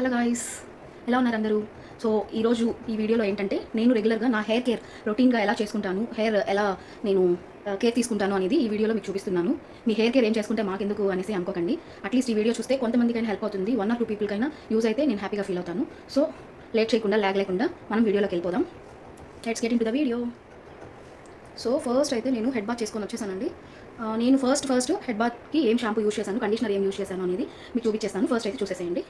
Hello guys, ఎలా ఉన్నారు అందరూ? సో ఈరోజు ఈ వీడియోలో ఏంటంటే నేను రెగ్యులర్గా నా హెయిర్ కేర్ రొటీన్గా ఎలా చేసుకుంటాను, హెయిర్ ఎలా నేను కేర్ తీసుకుంటాను అనేది ఈ వీడియోలో మీకు చూపిస్తున్నాను. మీ హెయిర్ కేర్ ఏం చేసుకుంటే మాకెందుకు అనేసి అనుకోకండి. అట్లీస్ట్ ఈ వీడియో చూస్తే కొంతమందికైనా హెల్ప్ అవుతుంది, 1 or 2 పీపుల్కైనా యూజ్ అయితే నేను హ్యాపీగా ఫీల్ అవుతాను. సో లేట్ చేయకుండా, ల్యాగ్ లేకుండా మనం వీడియోలోకి వెళ్ళిపోదాం. Let's get in to the video. So first అయితే నేను హెడ్ బాత్ చేసుకొని వచ్చేసానండి. నేను ఫస్ట్ హెడ్ బాత్కి ఏం షాంపూ యూజ్ చేశాను, కండిషనర్ ఏం యూజ్ చేశాను అనేది మీకు చూపించేస్తాను. ఫస్ట్ అయితే చూసేసేయండి.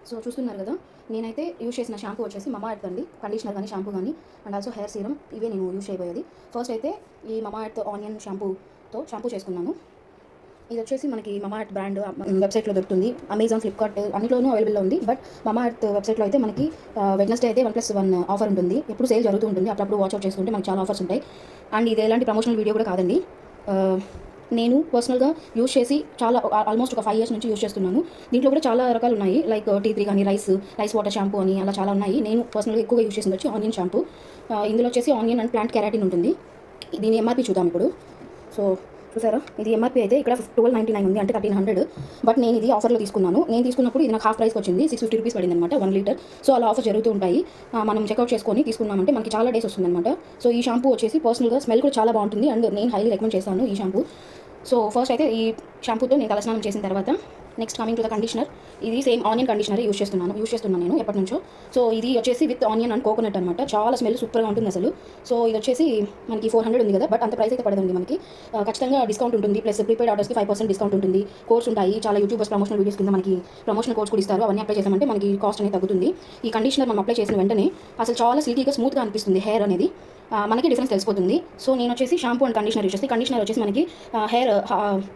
సో చూస్తున్నారు కదా, నేనైతే యూజ్ చేసిన షాంపూ వచ్చేసి మమా ఎర్త్ అండి. కండిషనర్ కానీ షాంపూ కానీ అండ్ ఆల్సో హెయిర్ సీరం, ఇవే నేను యూజ్ చేయబోయేది. ఫస్ట్ అయితే ఈ మమా ఎర్త్ ఆనియన్ షాంపూతో షాంపూ చేసుకున్నాను. ఇది వచ్చేసి మనకి మమా ఎర్త్ బ్రాండ్ వెబ్సైట్లో దొరుకుతుంది. అమెజాన్, ఫ్లిప్కార్ట్ అన్నిట్లోనూ అవైలబుల్లో ఉంది. బట్ మమా ఎర్త్ వెబ్సైట్లో అయితే మనకి వెడ్నెస్డే అయితే 1+1 ఆఫర్ ఉంటుంది. ఎప్పుడు సేల్ జరుగుతూ ఉంటుంది. అప్పుడప్పుడు వాచ్అవుట్ చేసుకుంటే మనకి చాలా ఆఫర్స్ ఉంటాయి. అండ్ ఇది ఎలాంటి ప్రమోషనల్ వీడియో కూడా కాదండి. నేను పర్సనల్గా యూజ్ చేసి చాలా ఆల్మోస్ట్ ఒక 5 years నుంచి యూజ్ చేస్తున్నాను. దీంట్లో కూడా చాలా రకాలు ఉన్నాయి, లైక్ టీ3 కానీ రైస్ వాటర్ షాంపూ అని అలా చాలా ఉన్నాయి. నేను పర్సనల్గా ఎక్కువగా యూజ్ చేసింది వచ్చి ఆనియన్ షాంపూ. ఇందులో వచ్చేసి ఆనియన్ అండ్ ప్లాంట్ కెరాటిన్ ఉంటుంది. దీని ఎంఆర్పీ చూద్దాం ఇప్పుడు. సో చూసారా, ఇది ఎంఆర్పీ అయితే ఇక్కడ 1299 ఉంది, అంటే 1300. బట్ నేను ఇది ఆఫర్లో తీసుకున్నాను. నేను తీసుకున్నప్పుడు ఇది నాకు హాఫ్ ప్రైస్కి వచ్చింది, 650 రూపీస్ పడింది అనమాట 1 లీటర్. సో అలా ఆఫర్ జరుగుతూ ఉంటాయి. మనం చెక్అవుట్ చేసుకొని తీసుకున్నామంటే మనకి చాలా డేస్ వస్తుందన్నమాట. సో ఈ షాంపూ వచ్చేసి పర్సనల్గా స్మెల్ కూడా చాలా బాగుంటుంది అండ్ నేను హైలీ రికమెండ్ చేస్తాను ఈ షాంపూ. సో ఫస్ట్ అయితే ఈ షాంపూతో నేను తలస్నానం చేసిన తర్వాత next coming to the conditioner. ఇది సేమ్ ఆనియన్ కండిషనర్ యూజ్ చేస్తున్నాను నేను ఎప్పటి నుంచో. సో ఇది వచ్చేసి విత్ ఆనియన్ అండ్ కోకోనట్ అనమాట. చాలా స్మెల్ సూపర్గా ఉంటుంది అసలు. సో ఇది వచ్చేసి మనకి 400 ఉంది కదా, బట్ అంత ప్రైస్ అయితే పడదండి మనకి. ఖచ్చితంగా డిస్కౌంట్ ఉంటుంది, ప్లస్ ప్రీపెయిడ్ ఆర్డర్స్కి 5% డిస్కౌంట్ ఉంటుంది. కోడ్స్ ఉంటాయి, చాలా యూట్యూబర్స్ ప్రమోషనల్ వీడియోస్ కింద మనకి ప్రమోషనల్ కోడ్స్ కూడా ఇస్తారు. అవన్నీ అప్లై చేసామంటే మనకి కాస్ట్ అనేది తగ్గుతుంది. ఈ కండిషనర్ మనం అప్లై చేసిన వెంటనే అసలు చాలా సిల్కీగా స్మూత్గా అనిపిస్తుంది హెయిర్ అనేది. మనకి డిఫరెన్స్ తెలిసిపోతుంది. సో నేను వచ్చేసి షాంపూ అండ్ కండిషనర్ యూజ్ చేసి, కండిషనర్ వచ్చేసి మనకి హెయిర్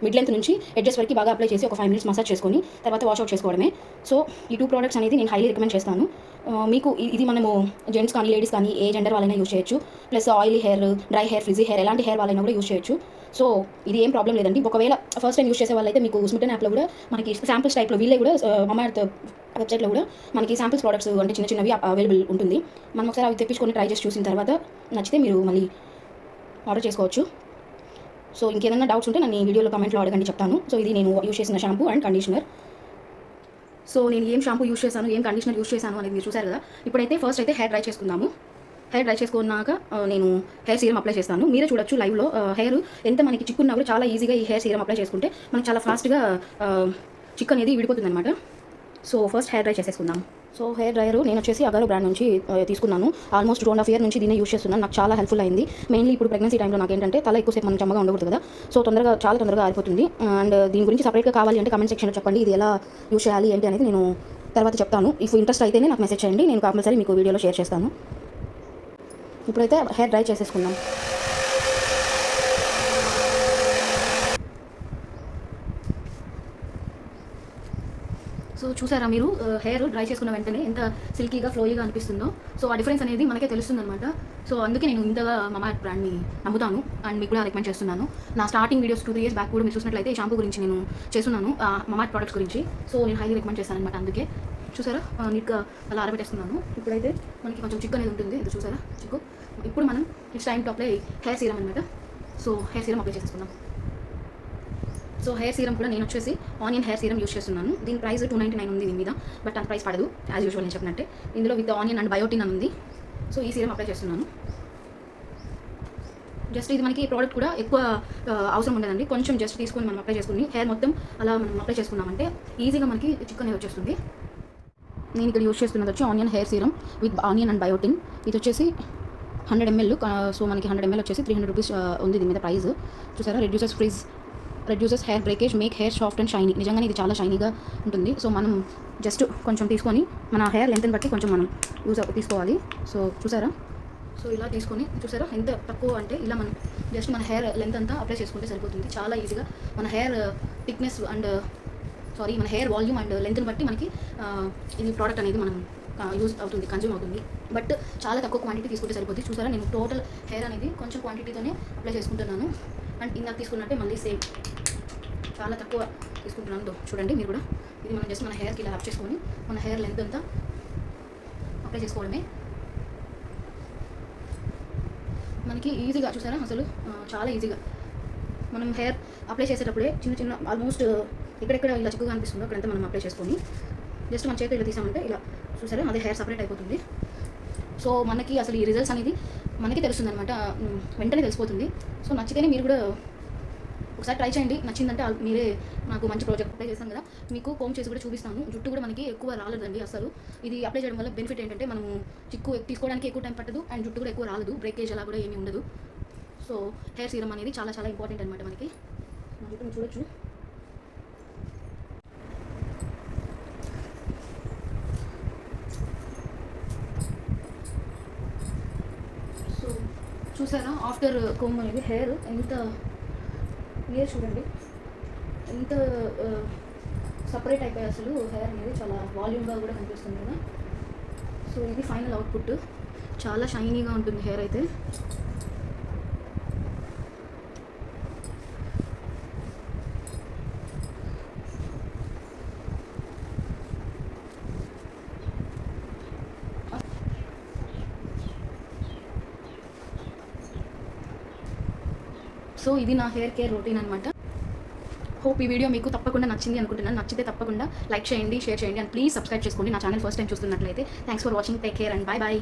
మిడ్ లెంత్ నుంచి ఎడ్జెస్ వరకు బాగా అప్లై చేసి ఒక 5 minutes మసాజ్ చేసుకొని తర్వాత వాష్అవుట్ చేసుకోవడమే. సో ఈ 2 products అనేది నేను హైలీ రికమెండ్ చేస్తాను. మీకు ఇది మనము జెంట్స్ కానీ లేడీస్ కానీ ఏ జెండర్ వాళ్ళైనా యూజ్ చేయొచ్చు. Plus oily hair, dry hair, frizzy hair ఎలాంటి హెయిర్ వాళ్ళైనా కూడా యూజ్ చేయొచ్చు. సో ఇది ఏం ప్రాబ్లం లేదండి. ఒకవేళ ఫస్ట్ టైం యూజ్ చేసే వాళ్ళైతే మీకు స్మిటన్ యాప్లో కూడా మనకి శాంపుల్స్ టైప్లో వీళ్ళే కూడా మమా ఎర్త్ వెబ్సైట్లో కూడా మనకి శాంపుల్స్ ప్రోడక్ట్స్ అంటే చిన్నవి అవైలబుల్ ఉంటుంది. మనం ఒకసారి అవి తెప్పించుకొని ట్రై చేసి చూసిన తర్వాత నచ్చితే మీరు మళ్ళీ ఆర్డర్ చేసుకోవచ్చు. సో ఇంకేదైనా డౌట్స్ ఉంటే నన్ను ఈ వీడియోలో కామెంట్లో అడగండి, చెప్తాను. సో ఇది నేను యూజ్ చేసిన షాంపూ అండ్ కండిషనర్. సో నేను ఏం షాంపూ యూజ్ చేశాను, ఏం కండిషనర్ యూజ్ చేశాను అనేది మీరు చూసారు కదా. ఇప్పుడైతే ఫస్ట్ అయితే హెయిర్ డ్రై చేసుకుందాము. హెయిర్ డ్రై చేసుకున్నాక నేను హెయిర్ సీరం అప్లై చేస్తాను. మీరే చూడొచ్చు లైవ్లో హెయిర్ ఎంత మనకి చిక్కున్నా కూడా చాలా ఈజీగా ఈ హెయిర్ సీరం అప్లై చేసుకుంటే మనకి చాలా ఫాస్ట్గా చిక్ అనేది విడిపోతుంది అనమాట. సో ఫస్ట్ హెయిర్ డ్రై చేసేసుకుందాం. సో హెయిర్ డ్రైయర్ నేను వచ్చేసి అగారో బ్రాండ్ నుంచి తీసుకున్నాను. ఆల్మోస్ట్ 2.5 years నుంచి దీన్ని యూజ్ చేస్తున్నాను. నాకు చాలా హెల్ప్ఫుల్ అయింది. మెయిన్లీ ఇప్పుడు ప్రెగ్నెన్సీ టైంలో నాకు ఏంటంటే తల ఎక్కువసేపు మనం చెమ్మగా ఉండకూడదు కదా. సో చాలా తొందరగా ఆరిపోతుంది. అండ్ దీని గురించి సపరేట్గా కావాలి అంటే కమెంట్ సెక్షన్లో చెప్పండి, ఇది ఎలా యూజ్ చేయాలి ఏంటి అనేది నేను తర్వాత చెప్తాను. ఇఫ్ ఇంట్రెస్ట్ అయితేనే నాకు మెసేజ్ చేయండి, నేను కంపల్సరీ మీకు వీడియోలో షేర్ చేస్తాను. ఇప్పుడైతే హెయిర్ డ్రై చేసేసుకుందాం. సో చూసారా మీరు, హెయిర్ డ్రై చేసుకున్న వెంటనే ఎంత సిల్కీగా ఫ్లోయీగా అనిపిస్తుందో. సో ఆ డిఫరెన్స్ అనేది మనకే తెలుస్తుంది అనమాట. సో అందుకే నేను ఇంతగా మమా ఎర్త్ బ్రాండ్ని నమ్ముతాను అండ్ మీకు కూడా రికమెండ్ చేస్తున్నాను. నా స్టార్టింగ్ వీడియోస్ 2 years బ్యాక్ కూడా మీరు చూసినట్లయితే ఈ షాంపూ గురించి నేను చేస్తున్నాను, మమా ఎర్త్ ప్రొడక్ట్స్ గురించి. సో నేను హైలీ రికమెండ్ చేస్తాను అనమాట. అందుకే చూసారా నీట్గా అలా ఆరబెట్టేస్తున్నాను. ఇప్పుడైతే మనకి కొంచెం చిక్కు అనేది ఉంటుంది, ఇది చూసారా చిక్కు. ఇప్పుడు మనం it's time to apply hair serum అనమాట. సో హెయిర్ సీరం అప్లై చేసేసుకుందాం. సో హెయిర్ సీరం కూడా నేను వచ్చేసి ఆనియన్ హెయిర్ సీరం యూజ్ చేస్తున్నాను. దీని ప్రైస్ 299 ఉంది దీని మీద, బట్ అంత ప్రైస్ పడదు యాజ్ యూజువల్ నేను చెప్పినట్టే. ఇందులో విత్ ఆనియన్ అండ్ బయోటిన్ అని ఉంది. సో ఈ సీరం అప్లై చేస్తున్నాను. జస్ట్ ఇది మనకి ప్రోడక్ట్ కూడా ఎక్కువ అవసరం ఉండదండి. కొంచెం జస్ట్ తీసుకొని మనం అప్లై చేసుకుని హెయిర్ మొత్తం అలా మనం అప్లై చేసుకున్నామంటే ఈజీగా మనకి చిక్ అనేది వచ్చేస్తుంది. నేను ఇక్కడ యూజ్ చేస్తున్నది వచ్చి onion hair serum with onion and biotin. ఇది వచ్చేసి 100 ml. సో మనకి 100 ml వచ్చేసి 300 రూపీస్ ఉంది దీని మీద ప్రైస్. చూసారా, reduces hair breakage, make hair soft and shiny. నిజంగానే ఇది చాలా షైనీగా ఉంటుంది. సో మనం జస్ట్ కొంచెం తీసుకొని మన హెయిర్ లెంత్ని బట్టి కొంచెం మనం తీసుకోవాలి. సో చూసారా, సో ఇలా తీసుకొని చూసారా ఎంత తక్కువ అంటే ఇలా మనం జస్ట్ మన హెయిర్ లెంత్ అంతా అప్లై చేసుకుంటే సరిపోతుంది. చాలా ఈజీగా మన హెయిర్ థిక్నెస్ అండ్ మన హెయిర్ వాల్యూమ్ అండ్ లెంత్ని బట్టి మనకి ఇది ప్రోడక్ట్ అనేది మనం యూజ్ అవుతుంది, కన్జ్యూమ్ అవుతుంది. బట్ చాలా తక్కువ క్వాంటిటీ తీసుకుంటే సరిపోతుంది. చూసారా, నేను టోటల్ హెయిర్ అనేది కొంచెం క్వాంటిటీతోనే అప్లై చేసుకుంటున్నాను. అండ్ ఇందాక తీసుకున్నట్టే మళ్ళీ సేమ్ చాలా తక్కువ తీసుకుంటున్నాను. చూడండి మీరు కూడా, ఇది మనం జస్ట్ మన హెయిర్కి ఇలా రబ్ చేసుకొని మన హెయిర్ లెంత్ అంతా అప్లై చేసుకోవడమే. మనకి ఈజీగా చూసారా అసలు చాలా ఈజీగా మనం హెయిర్ అప్లై చేసేటప్పుడే చిన్న ఆల్మోస్ట్ ఇక్కడెక్కడ ఇలా చిక్కుగా అనిపిస్తుందో అక్కడంతా మనం అప్లై చేసుకొని జస్ట్ మన చేతి ఇలా తీసామంటే ఇలా చూసారా అదే హెయిర్ సపరేట్ అయిపోతుంది. సో మనకి అసలు ఈ రిజల్ట్స్ అనేది మనకి తెలుస్తుంది అనమాట, వెంటనే తెలిసిపోతుంది. సో నచ్చితేనే మీరు కూడా ఒకసారి ట్రై చేయండి. నచ్చిందంటే మీరే నాకు మంచి ప్రాజెక్ట్ అప్లై చేస్తాను కదా, మీకు కోమ్ చేసి కూడా చూపిస్తాను. జుట్టు కూడా మనకి ఎక్కువ రాలేదండి అసలు. ఇది అప్లై చేయడం వల్ల బెనిఫిట్ ఏంటంటే మనము చిక్కు తీసుకోవడానికి ఎక్కువ టైం పట్టదు అండ్ జుట్టు కూడా ఎక్కువ రాలదు, బ్రేకేజ్ అలా కూడా ఏమీ ఉండదు. సో హెయిర్ సీరం అనేది చాలా చాలా ఇంపార్టెంట్ అనమాట మనకి. నా జుట్టుని చూడొచ్చు. సో చూసారా ఆఫ్టర్ కోమ్ అనేది హెయిర్ ఎంత మీరు చూడండి ఎంత సపరేట్ అయిపోయి అసలు హెయిర్ అనేది చాలా వాల్యూమ్గా కూడా కనిపిస్తుంది కదా. సో ఇది ఫైనల్ అవుట్పుట్, చాలా షైనీగా ఉంటుంది హెయిర్ అయితే. సో ఇది నా హెయిర్ కేర్ రొటీన్ అనమాట. హోప్ ఈ వీడియో మీకు తప్పకుండా నచ్చింది అనుకుంటున్నాను. నచ్చితే తప్పకుండా లైక్ చేయండి, షేర్ చేయండి అండ్ ప్లీజ్ సబ్స్క్రైబ్ చేసుకోండి నా ఛానల్ ఫస్ట్ టైం చూస్తున్నట్లయితే. Thanks for watching, take care and bye bye.